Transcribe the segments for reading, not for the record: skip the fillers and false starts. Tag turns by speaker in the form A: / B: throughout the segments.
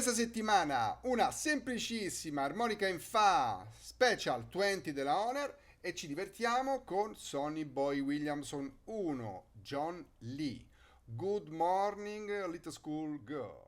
A: Questa settimana una semplicissima armonica in Fa Special 20 della Honor e ci divertiamo con Sonny Boy Williamson 1, John Lee. Good morning, little school girl.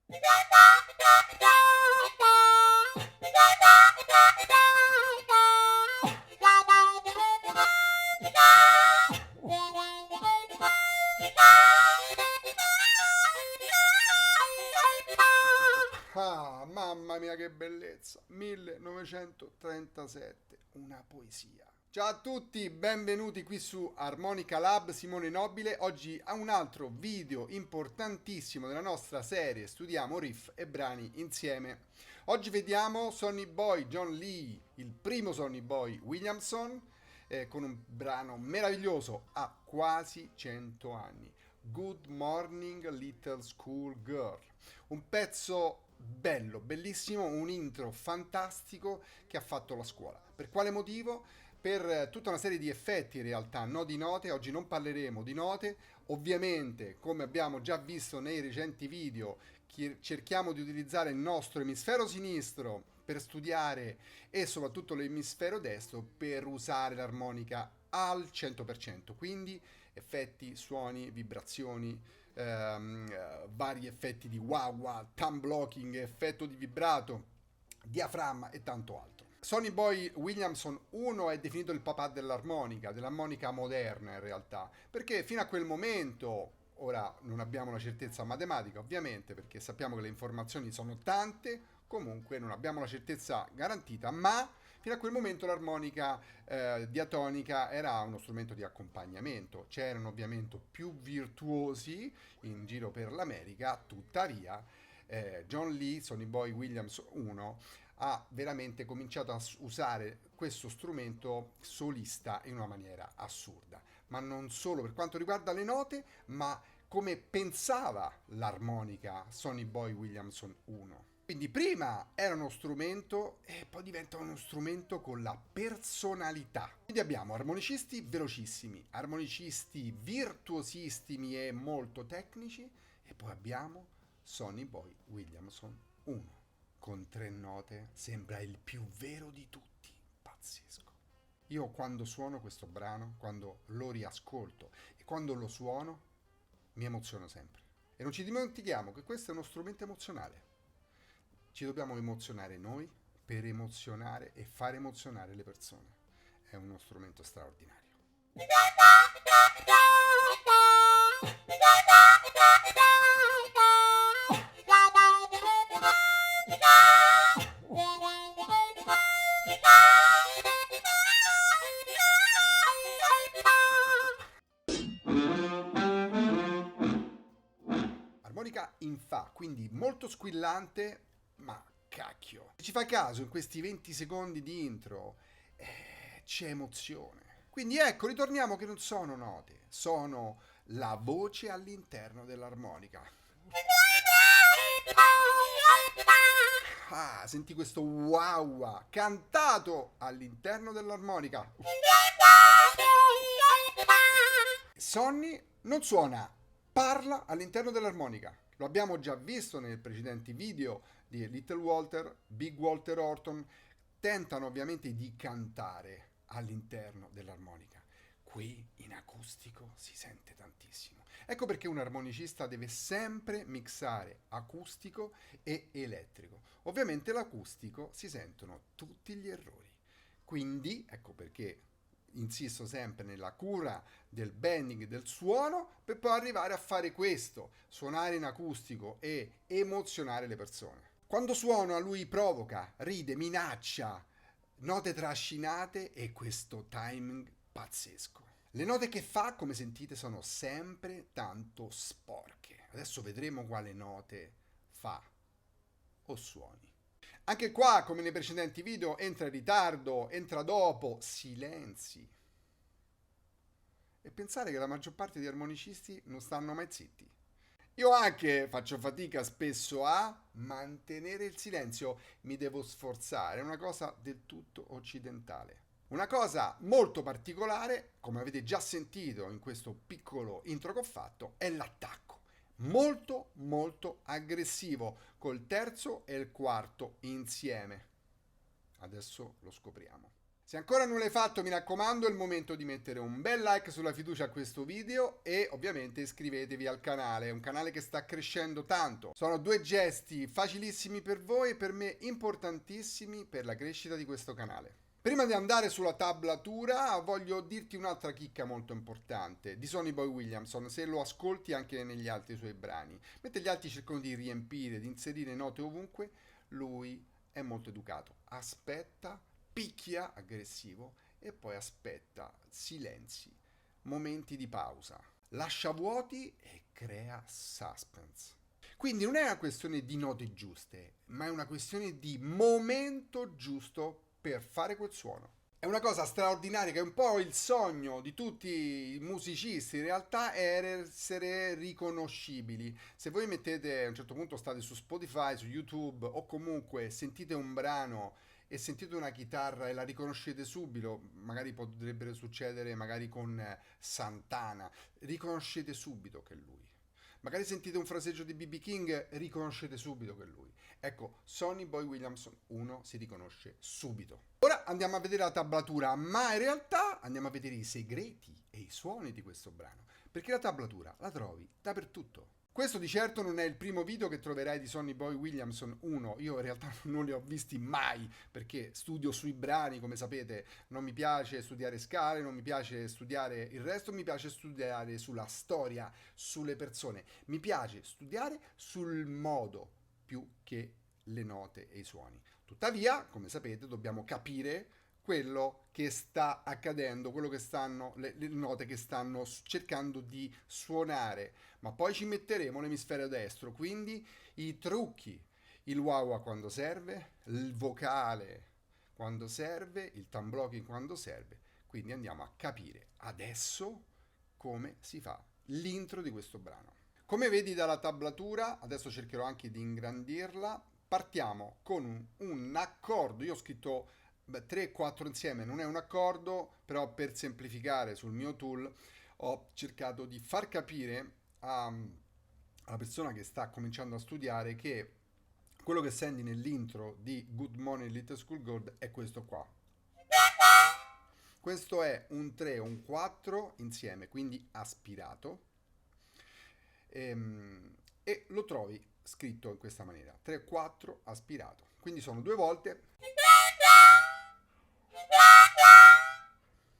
A: Ah, mamma mia che bellezza! 1937, una poesia. Ciao a tutti, benvenuti qui su Harmonica Lab, Simone Nobile. Oggi a un altro video importantissimo della nostra serie Studiamo riff e brani insieme. Oggi vediamo Sonny Boy John Lee, il primo Sonny Boy Williamson, con un brano meraviglioso a quasi 100 anni. Good Morning Little School Girl. Un pezzo bello, bellissimo, un intro fantastico che ha fatto la scuola. Per quale motivo? Per tutta una serie di effetti in realtà, no di note. Oggi non parleremo di note. Ovviamente, come abbiamo già visto nei recenti video, cerchiamo di utilizzare il nostro emisfero sinistro per studiare e soprattutto l'emisfero destro per usare l'armonica al 100%. Quindi effetti, suoni, vibrazioni, vari effetti di wah-wah, thumb blocking, effetto di vibrato, diaframma e tanto altro. Sonny Boy Williamson 1 è definito il papà dell'armonica moderna in realtà, perché fino a quel momento, ora non abbiamo una certezza matematica ovviamente, perché sappiamo che le informazioni sono tante, comunque non abbiamo la certezza garantita, ma fino a quel momento l'armonica diatonica era uno strumento di accompagnamento. C'erano ovviamente più virtuosi in giro per l'America, tuttavia John Lee, Sonny Boy Williams 1, ha veramente cominciato a usare questo strumento solista in una maniera assurda. Ma non solo per quanto riguarda le note, ma come pensava l'armonica Sonny Boy Williamson 1. Quindi prima era uno strumento e poi diventa uno strumento con la personalità. Quindi abbiamo armonicisti velocissimi, armonicisti virtuosissimi e molto tecnici e poi abbiamo Sonny Boy Williamson 1. Con 3 note sembra il più vero di tutti, pazzesco. Io quando suono questo brano, quando lo riascolto e quando lo suono, mi emoziono sempre. E non ci dimentichiamo che questo è uno strumento emozionale. Ci dobbiamo emozionare noi per emozionare e far emozionare le persone. È uno strumento straordinario. Armonica in Fa, quindi molto squillante, ma cacchio. Se ci fai caso, in questi 20 secondi di intro c'è emozione. Quindi ecco, ritorniamo che non sono note, sono la voce all'interno dell'armonica. Ah, senti questo wow cantato all'interno dell'armonica. Sonny non suona, parla all'interno dell'armonica. Lo abbiamo già visto nei precedenti video di Little Walter, Big Walter Horton. Tentano ovviamente di cantare all'interno dell'armonica. Qui in acustico si sente tantissimo. Ecco perché un armonicista deve sempre mixare acustico e elettrico. Ovviamente l'acustico si sentono tutti gli errori. Quindi, ecco perché insisto sempre nella cura del bending del suono per poi arrivare a fare questo, suonare in acustico e emozionare le persone. Quando suona lui provoca, ride, minaccia, note trascinate e questo timing pazzesco. Le note che fa, come sentite, sono sempre tanto sporche. Adesso vedremo quale note fa o suoni. Anche qua, come nei precedenti video, entra in ritardo, entra dopo, silenzi. E pensare che la maggior parte di armonicisti non stanno mai zitti. Io anche faccio fatica spesso a mantenere il silenzio, mi devo sforzare, è una cosa del tutto occidentale. Una cosa molto particolare, come avete già sentito in questo piccolo intro che ho fatto, è l'attacco. molto molto aggressivo col terzo e il quarto insieme. Adesso lo scopriamo. Se ancora non l'hai fatto, mi raccomando, è il momento di mettere un bel like sulla fiducia a questo video e ovviamente iscrivetevi al canale, è un canale che sta crescendo tanto. Sono due gesti facilissimi per voi e per me importantissimi per la crescita di questo canale. Prima di andare sulla tablatura voglio dirti un'altra chicca molto importante di Sonny Boy Williamson, se lo ascolti anche negli altri suoi brani. Mentre gli altri cercano di riempire, di inserire note ovunque, lui è molto educato, aspetta, picchia, aggressivo, e poi aspetta, silenzi, momenti di pausa, lascia vuoti e crea suspense. Quindi non è una questione di note giuste, ma è una questione di momento giusto per fare quel suono. È una cosa straordinaria, che è un po' il sogno di tutti i musicisti, in realtà è essere riconoscibili. Se voi mettete, a un certo punto state su Spotify, su YouTube o comunque sentite un brano e sentite una chitarra e la riconoscete subito, magari potrebbe succedere magari con Santana, riconoscete subito che è lui. Magari sentite un fraseggio di B.B. King, riconoscete subito che è lui. Ecco, Sonny Boy Williamson 1 si riconosce subito. Ora andiamo a vedere la tablatura, ma in realtà andiamo a vedere i segreti e i suoni di questo brano, perché la tablatura la trovi dappertutto. Questo di certo non è il primo video che troverai di Sonny Boy Williamson 1, io in realtà non li ho visti mai, perché studio sui brani, come sapete, non mi piace studiare scale, non mi piace studiare il resto, mi piace studiare sulla storia, sulle persone, mi piace studiare sul modo più che le note e i suoni. Tuttavia, come sapete, dobbiamo capire quello che sta accadendo, quello che stanno, le note che stanno cercando di suonare, ma poi ci metteremo l'emisfero destro, quindi i trucchi, il wah-wah quando serve, il vocale quando serve, il thumb blocking quando serve, quindi andiamo a capire adesso come si fa l'intro di questo brano. Come vedi dalla tablatura, adesso cercherò anche di ingrandirla, partiamo con un accordo, io ho scritto 3-4 insieme, non è un accordo, però per semplificare sul mio tool ho cercato di far capire alla persona che sta cominciando a studiare che quello che senti nell'intro di Good Morning Little School Girl è questo qua. Questo è un 3, un 4 insieme, quindi aspirato, e lo trovi scritto in questa maniera, 3-4 aspirato, quindi sono due volte,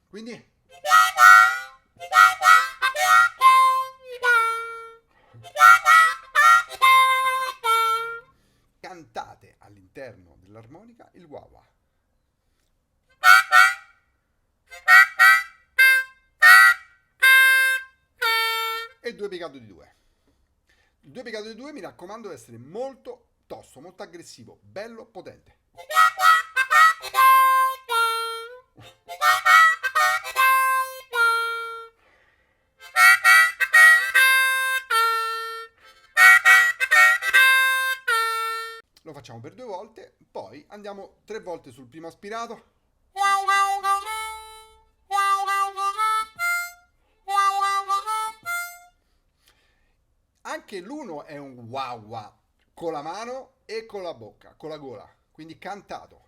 A: quindi cantate all'interno dell'armonica il wah-wah. E 2 piegato di 2. Il 2 piegato di 2, mi raccomando, deve essere molto tosto, molto aggressivo, bello, potente. Lo facciamo per 2 volte, poi andiamo 3 volte sul primo aspirato. Anche l'uno è un wah-wah con la mano e con la bocca, con la gola, quindi cantato.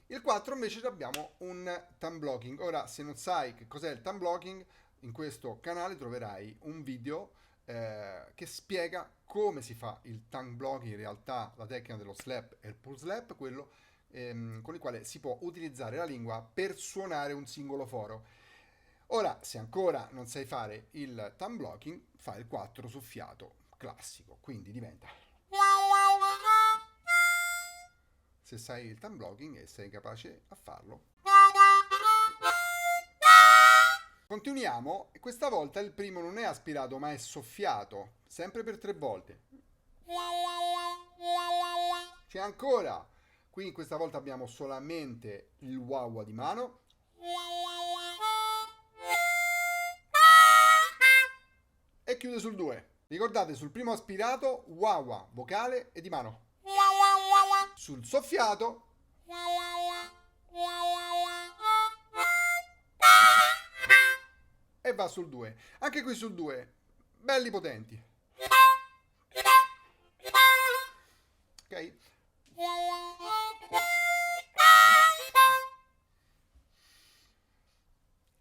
A: Il 4 invece abbiamo un thumb blocking. Ora, se non sai che cos'è il thumb blocking, in questo canale troverai un video che spiega come si fa il thumb blocking, in realtà la tecnica dello slap e il pull slap, quello con il quale si può utilizzare la lingua per suonare un singolo foro. Ora, se ancora non sai fare il thumb blocking, fai il 4 su fiato classico, quindi diventa. Se sai il thumb blocking e sei capace a farlo. Continuiamo, e questa volta il primo non è aspirato ma è soffiato, sempre per 3 volte. C'è ancora, qui questa volta abbiamo solamente il wah-wah di mano. E chiude sul 2. Ricordate, sul primo aspirato, wah-wah, vocale e di mano. Sul soffiato, e va sul 2. Anche qui sul 2, belli potenti. Ok?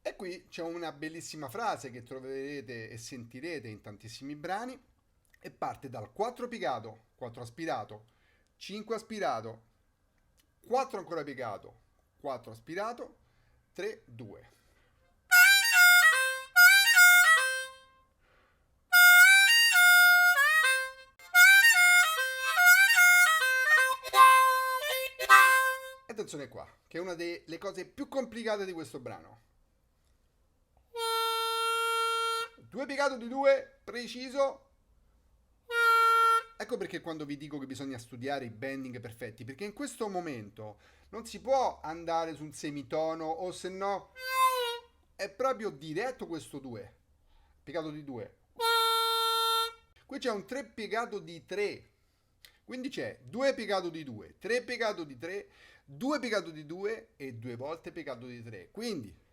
A: E qui c'è una bellissima frase che troverete e sentirete in tantissimi brani e parte dal 4 piegato, 4 aspirato, 5 aspirato, 4 ancora piegato, 4 aspirato, 3, 2. Attenzione qua, che è una delle cose più complicate di questo brano. 2 piegato di 2, preciso. Ecco perché quando vi dico che bisogna studiare i bending perfetti, perché in questo momento non si può andare su un semitono o se no è proprio diretto questo 2, piegato di 2. Qui c'è un 3 piegato di 3, quindi c'è 2 piegato di 2, 3 piegato di 3, 2 piegato di 2 e 2 volte piegato di 3. Quindi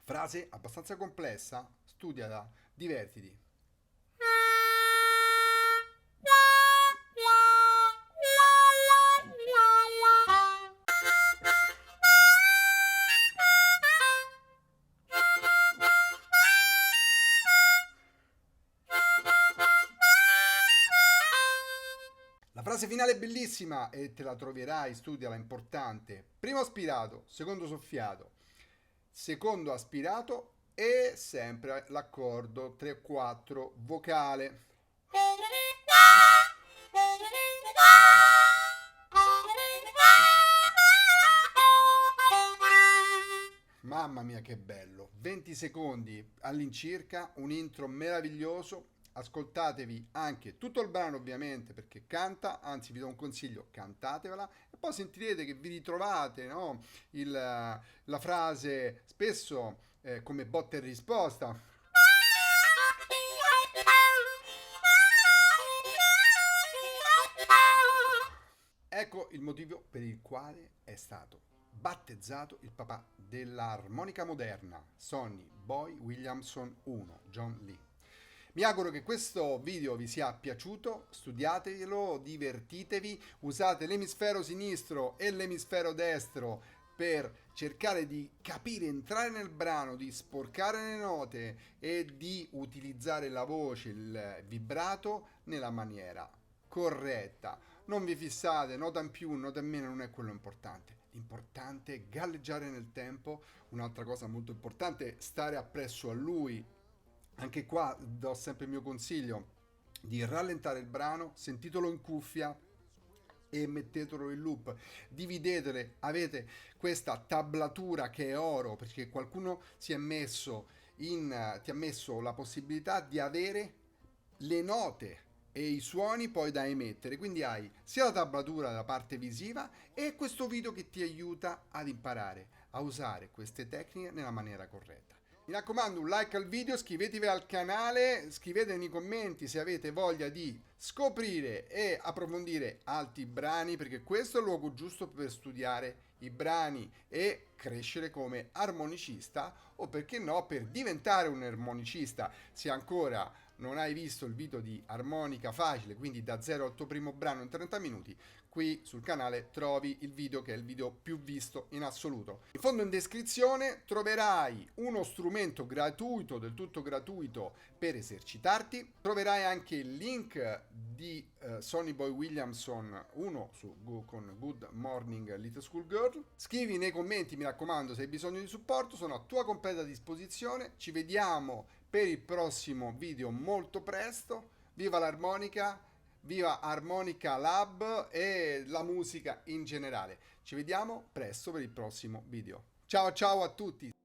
A: frase abbastanza complessa, studiala, divertiti. La frase finale è bellissima e te la troverai, studiala, importante. Primo aspirato, secondo soffiato, secondo aspirato e sempre l'accordo 3-4 vocale. Mamma mia che bello, 20 secondi all'incirca, un intro meraviglioso. Ascoltatevi anche tutto il brano ovviamente perché canta, anzi vi do un consiglio, cantatevela e poi sentirete che vi ritrovate, no? La frase spesso come botta e risposta. Ecco il motivo per il quale è stato battezzato il papà dell'armonica moderna, Sonny Boy Williamson 1, John Lee. Mi auguro che questo video vi sia piaciuto, studiatelo, divertitevi, usate l'emisfero sinistro e l'emisfero destro per cercare di capire, entrare nel brano, di sporcare le note e di utilizzare la voce, il vibrato nella maniera corretta. Non vi fissate, nota in più, nota in meno, non è quello importante. L'importante è galleggiare nel tempo. Un'altra cosa molto importante è stare appresso a lui. Anche qua do sempre il mio consiglio di rallentare il brano, sentitelo in cuffia e mettetelo in loop, dividetele, avete questa tablatura che è oro perché qualcuno ti ha messo la possibilità di avere le note e i suoni poi da emettere, quindi hai sia la tablatura della parte visiva e questo video che ti aiuta ad imparare a usare queste tecniche nella maniera corretta. Mi raccomando, un like al video, iscrivetevi al canale, scrivete nei commenti se avete voglia di scoprire e approfondire altri brani, perché questo è il luogo giusto per studiare i brani e crescere come armonicista o perché no per diventare un armonicista. Se ancora non hai visto il video di armonica facile, quindi da 0 al tuo primo brano in 30 minuti, qui sul canale trovi il video che è il video più visto in assoluto. In fondo in descrizione troverai uno strumento gratuito, del tutto gratuito, per esercitarti. Troverai anche il link di Sonny Boy Williamson 1 con Good Morning Little School Girl. Scrivi nei commenti, mi raccomando, se hai bisogno di supporto, sono a tua completa disposizione. Ci vediamo per il prossimo video molto presto. Viva l'armonica! Viva Armonica Lab e la musica in generale. Ci vediamo presto per il prossimo video. Ciao ciao a tutti!